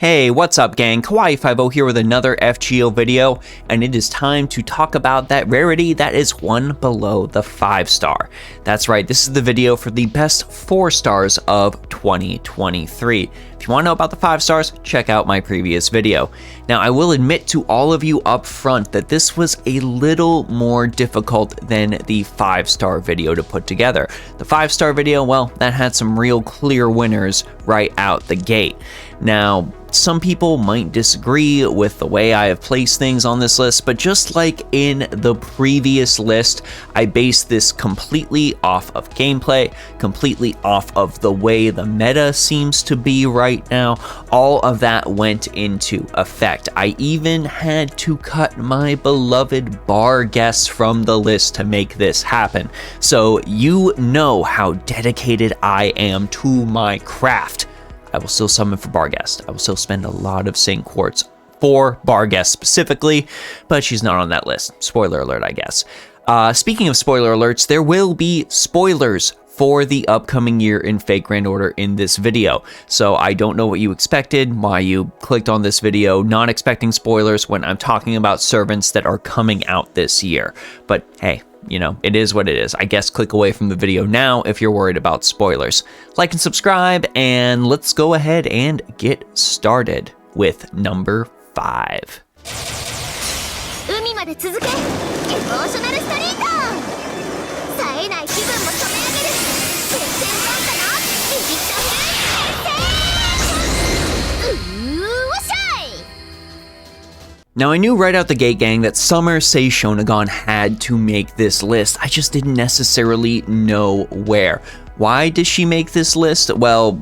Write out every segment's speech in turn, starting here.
Hey, what's up gang? Kawaii50 here with another FGO video, and it is time to talk about that rarity that is one below the 5-star. That's right, this is the video for the best 4 stars of 2023. If you want to know about the 5 stars, check out my previous video. Now, I will admit to all of you up front that this was a little more difficult than the 5-star video to put together. The 5-star video, well, that had some real clear winners right out the gate. Now, some people might disagree with the way I have placed things on this list, but just like in the previous list, I based this completely off of gameplay, completely off of the way the meta seems to be right now. All of that went into effect. I even had to cut my beloved Barghest from the list to make this happen. So you know how dedicated I am to my craft. I will still summon for Barghest. I will still spend a lot of Saint Quartz for Barghest specifically, but she's not on that list. Spoiler alert, I guess. Speaking of spoiler alerts, there will be spoilers for the upcoming year in Fate Grand Order in this video. So I don't know what you expected, why you clicked on this video not expecting spoilers when I'm talking about servants that are coming out this year. But hey, you know, it is what it is. I guess click away from the video now if you're worried about spoilers. Like and subscribe, and let's go ahead and get started with number 5. Now, I knew right out the gate, gang, that Summer Say Shonogon had to make this list. I just didn't necessarily know where. Why does she make this list? Well,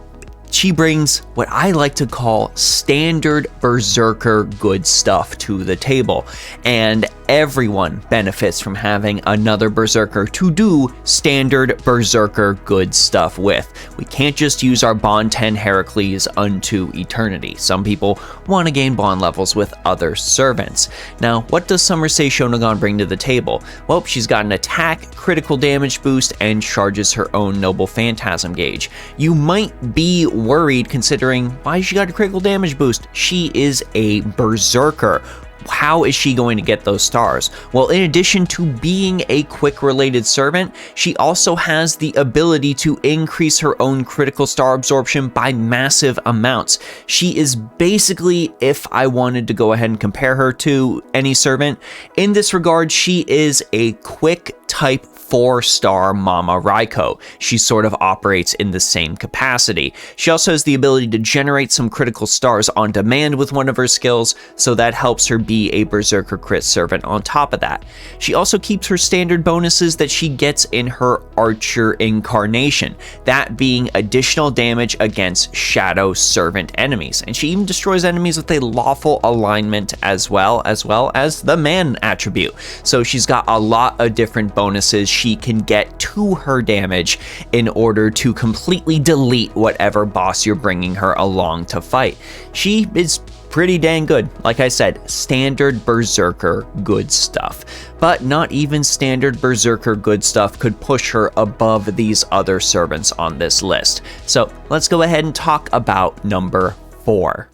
she brings what I like to call standard Berserker good stuff to the table, and everyone benefits from having another Berserker to do standard Berserker good stuff with. We can't just use our Bond 10 Heracles unto eternity. Some people want to gain bond levels with other servants. Now, what does Summer Say Shonogon bring to the table? Well, she's got an attack, critical damage boost, and charges her own Noble Phantasm gauge. You might be worried considering why she got a critical damage boost. She is a Berserker. How is she going to get those stars? Well, in addition to being a quick related servant, she also has the ability to increase her own critical star absorption by massive amounts. She is basically, if I wanted to go ahead and compare her to any servant, in this regard, she is a quick type 4-star Mama Raiko. She sort of operates in the same capacity. She also has the ability to generate some critical stars on demand with one of her skills, so that helps her be a Berserker crit servant on top of that. She also keeps her standard bonuses that she gets in her Archer incarnation, that being additional damage against Shadow Servant enemies, and she even destroys enemies with a lawful alignment as well as the man attribute. So she's got a lot of different bonuses she can get to her damage in order to completely delete whatever boss you're bringing her along to fight. She is pretty dang good. Like I said, standard Berserker good stuff. But not even standard Berserker good stuff could push her above these other servants on this list. So let's go ahead and talk about number 4.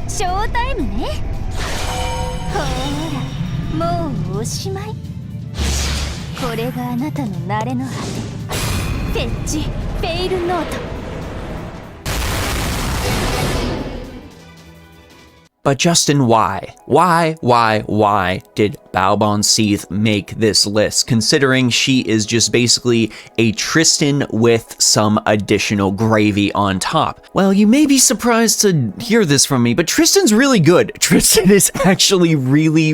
Showtime ね。ほら、もうおしまい。これがあなたの慣れの果て。フェッチ・フェイルノート。But Justin, why? Why did Baobon Seath make this list, considering she is just basically a Tristan with some additional gravy on top? Well, you may be surprised to hear this from me, but Tristan's really good. Tristan is actually really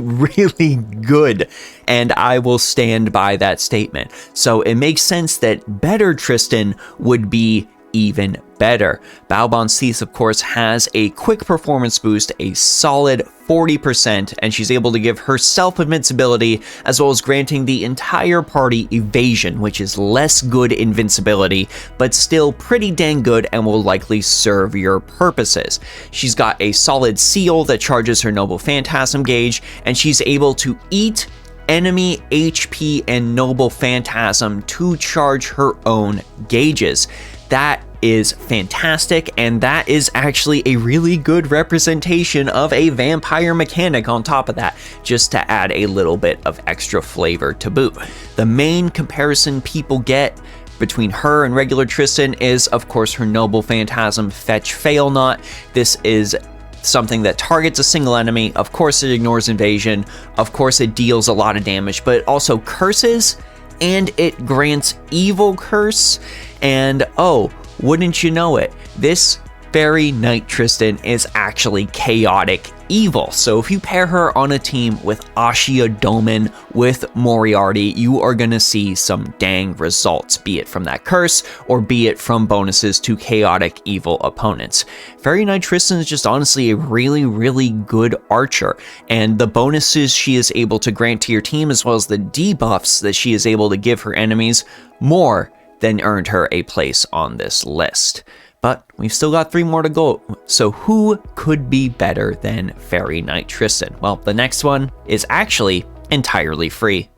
good, and I will stand by that statement. So it makes sense that better Tristan would be even better. Baobon Seath, of course, has a quick performance boost, a solid 40%, and she's able to give herself invincibility, as well as granting the entire party evasion, which is less good invincibility, but still pretty dang good and will likely serve your purposes. She's got a solid seal that charges her Noble Phantasm gauge, and she's able to eat enemy HP and Noble Phantasm to charge her own gauges. That is fantastic, and that is actually a really good representation of a vampire mechanic on top of that, just to add a little bit of extra flavor to boot. The main comparison people get between her and regular Tristan is, of course, her Noble Phantasm Fetch Fail Not. This is something that targets a single enemy. Of course, it ignores invasion. Of course, it deals a lot of damage, but it also curses, and it grants Evil Curse. And oh, wouldn't you know it, this very Knight Tristan is actually chaotic evil. So if you pair her on a team with Ashia Doman with Moriarty, you are gonna see some dang results, be it from that curse or be it from bonuses to chaotic evil opponents. Fairy Knight Tristan is just honestly a really good archer, and the bonuses she is able to grant to your team as well as the debuffs that she is able to give her enemies more than earned her a place on this list. But we've still got 3 more to go, so who could be better than Fairy Knight Tristan? Well, the next one is actually entirely free.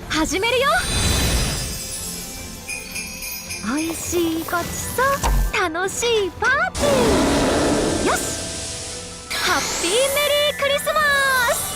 始めるよ。美味しいごちそう、楽しいパーティー。よし、ハッピーメリークリスマス。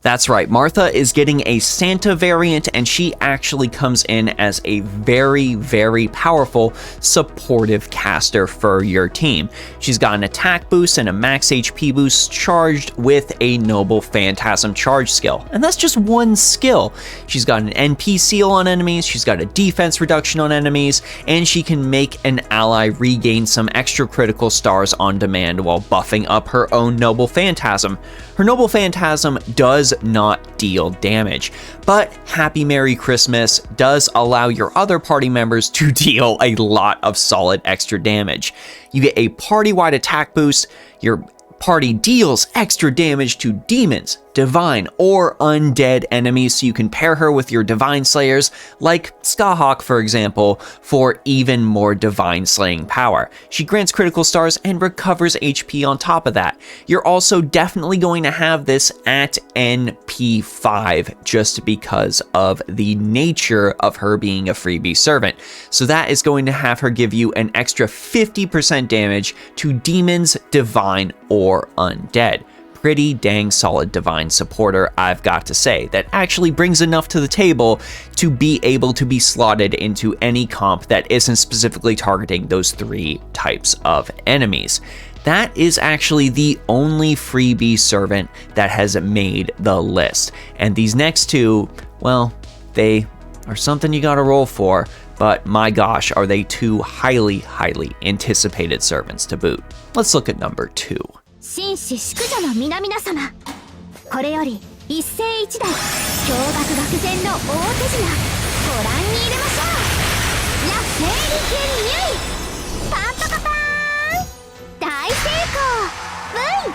That's right, Martha is getting a Santa variant, and she actually comes in as a very powerful supportive caster for your team. She's got an attack boost and a max HP boost charged with a Noble Phantasm charge skill. And that's just one skill. She's got an NP seal on enemies, she's got a defense reduction on enemies, and she can make an ally regain some extra critical stars on demand while buffing up her own Noble Phantasm. Her Noble Phantasm does not deal damage, but Happy Merry Christmas does allow your other party members to deal a lot of solid extra damage. You get a party-wide attack boost, your party deals extra damage to demons, divine, or undead enemies, so you can pair her with your divine slayers, like Skahawk, for example, for even more divine slaying power. She grants critical stars and recovers HP on top of that. You're also definitely going to have this at NP5, just because of the nature of her being a freebie servant. So that is going to have her give you an extra 50% damage to demons, divine, or undead. Pretty dang solid divine supporter, I've got to say, that actually brings enough to the table to be able to be slotted into any comp that isn't specifically targeting those 3 types of enemies. That is actually the only freebie servant that has made the list. And these next 2, well, they are something you gotta roll for, but my gosh, are they 2 highly anticipated servants to boot. Let's look at number 2. 紳士淑女の皆々様、これより一世一代驚愕愕然の大手品ご覧に入れましょう。ラ・セーリケンニュイパンパカパーン大成功。 V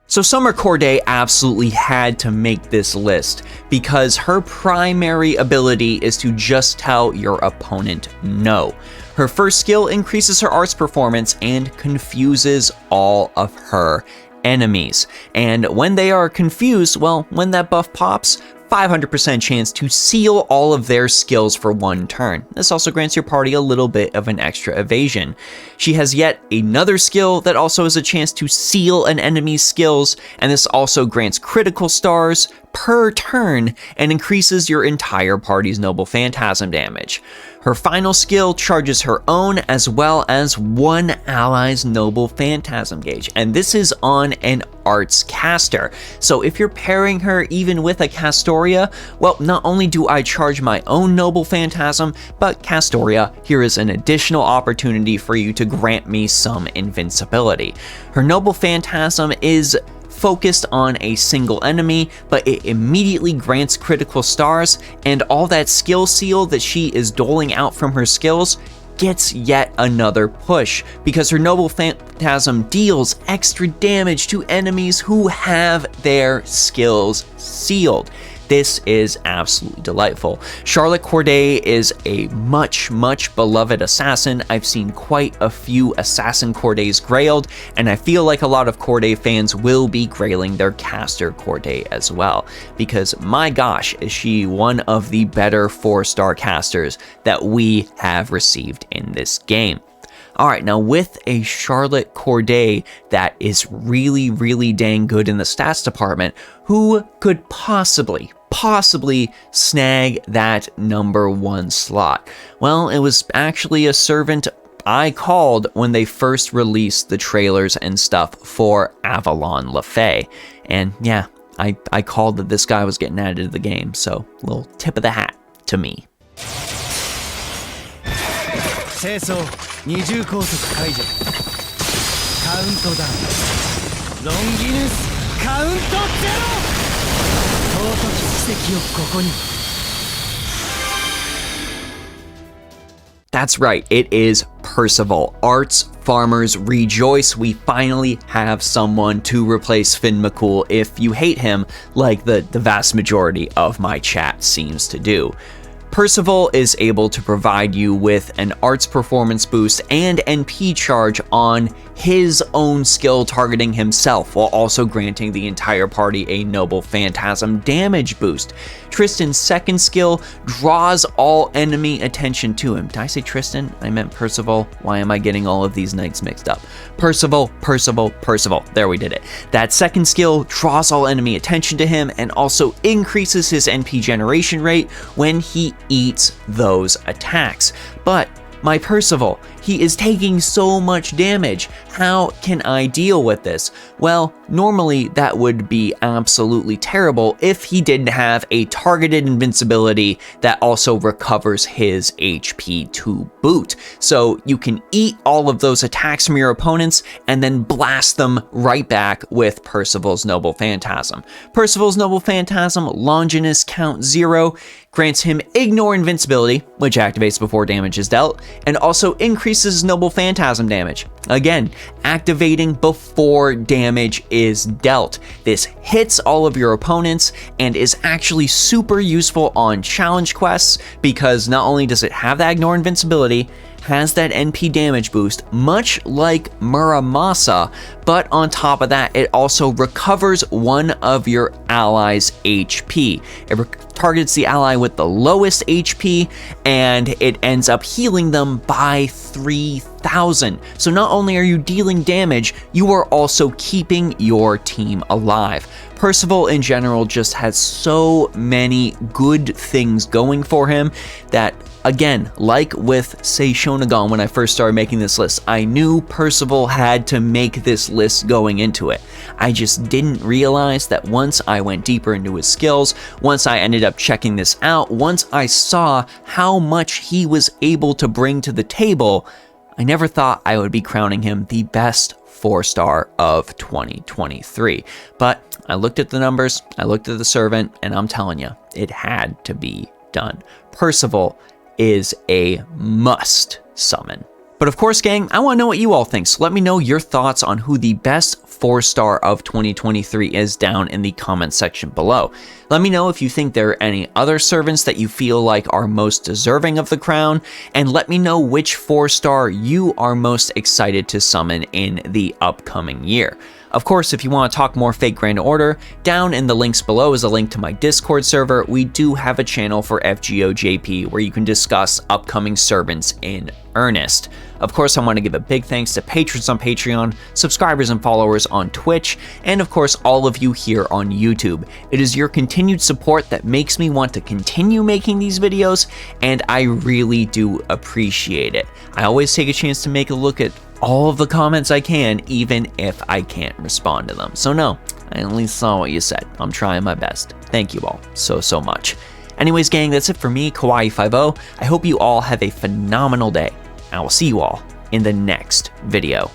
So Summer Corday absolutely had to make this list because her primary ability is to just tell your opponent no. Her first skill increases her art's performance and confuses all of her enemies. And when they are confused, well, when that buff pops, 500% chance to seal all of their skills for 1 turn. This also grants your party a little bit of an extra evasion. She has yet another skill that also has a chance to seal an enemy's skills, and this also grants critical stars per turn and increases your entire party's Noble Phantasm damage. Her final skill charges her own as well as 1 ally's Noble Phantasm gauge, and this is on an arts caster. So if you're pairing her even with a Castoria, well, not only do I charge my own Noble Phantasm, but Castoria, here is an additional opportunity for you to grant me some invincibility. Her Noble Phantasm is focused on a single enemy, but it immediately grants critical stars, and all that skill seal that she is doling out from her skills gets yet another push, because her Noble Phantasm deals extra damage to enemies who have their skills sealed. This is absolutely delightful. Charlotte Corday is a much beloved assassin. I've seen quite a few assassin Cordays grailed, and I feel like a lot of Corday fans will be grailing their caster Corday as well, because my gosh, is she one of the better 4-star casters that we have received in this game. Alright, now with a Charlotte Corday that is really dang good in the stats department, who could possibly snag that #1 slot? Well, it was actually a servant I called when they first released the trailers and stuff for Avalon LaFay. And yeah, I called that this guy was getting added to the game, so little tip of the hat to me. 清掃二重高速解除カウントダウンロンギヌスカウントゼロ尊き奇跡をここに That's right, it is Percival. Arts farmers rejoice. We finally have someone to replace Finn McCool if you hate him, like the vast majority of my chat seems to do. Percival is able to provide you with an arts performance boost and NP charge on his own skill targeting himself, while also granting the entire party a Noble Phantasm damage boost. Tristan's second skill draws all enemy attention to him. Did I say Tristan? I meant Percival. Why am I getting all of these knights mixed up? Percival. There, we did it. That second skill draws all enemy attention to him and also increases his NP generation rate when he eats those attacks. But my Percival, he is taking so much damage. How can I deal with this? Well, normally that would be absolutely terrible if he didn't have a targeted invincibility that also recovers his HP to boot. So you can eat all of those attacks from your opponents and then blast them right back with Percival's Noble Phantasm. Percival's Noble Phantasm, Longinus count 0, grants him Ignore Invincibility, which activates before damage is dealt, and also increases Noble Phantasm damage. Again, activating before damage is dealt. This hits all of your opponents and is actually super useful on challenge quests because not only does it have that Ignore Invincibility, has that NP damage boost, much like Muramasa, but on top of that, it also recovers one of your allies' HP. It targets the ally with the lowest HP, and it ends up healing them by 3,000. So not only are you dealing damage, you are also keeping your team alive. Percival in general just has so many good things going for him that, again, like with, say, Shonogon when I first started making this list, I knew Percival had to make this list going into it. I just didn't realize that once I went deeper into his skills, once I ended up checking this out, once I saw how much he was able to bring to the table, I never thought I would be crowning him the best 4-star of 2023. But I looked at the numbers, I looked at the servant, and I'm telling you, it had to be done. Percival is a must summon. But of course, gang, I want to know what you all think, so let me know your thoughts on who the best 4-star of 2023 is down in the comments section below. Let me know if you think there are any other servants that you feel like are most deserving of the crown, and let me know which 4-star you are most excited to summon in the upcoming year. Of course, if you want to talk more Fate Grand Order, down in the links below is a link to my Discord server. We do have a channel for FGOJP where you can discuss upcoming servants in earnest. Of course, I want to give a big thanks to patrons on Patreon, subscribers and followers on Twitch, and of course all of you here on YouTube. It is your continued support that makes me want to continue making these videos, and I really do appreciate it. I always take a chance to make a look at all of the comments I can, even if I can't respond to them. So no, I at least saw what you said. I'm trying my best. Thank you all so much. Anyways, gang, that's it for me, Kawaii50. I hope you all have a phenomenal day. I will see you all in the next video.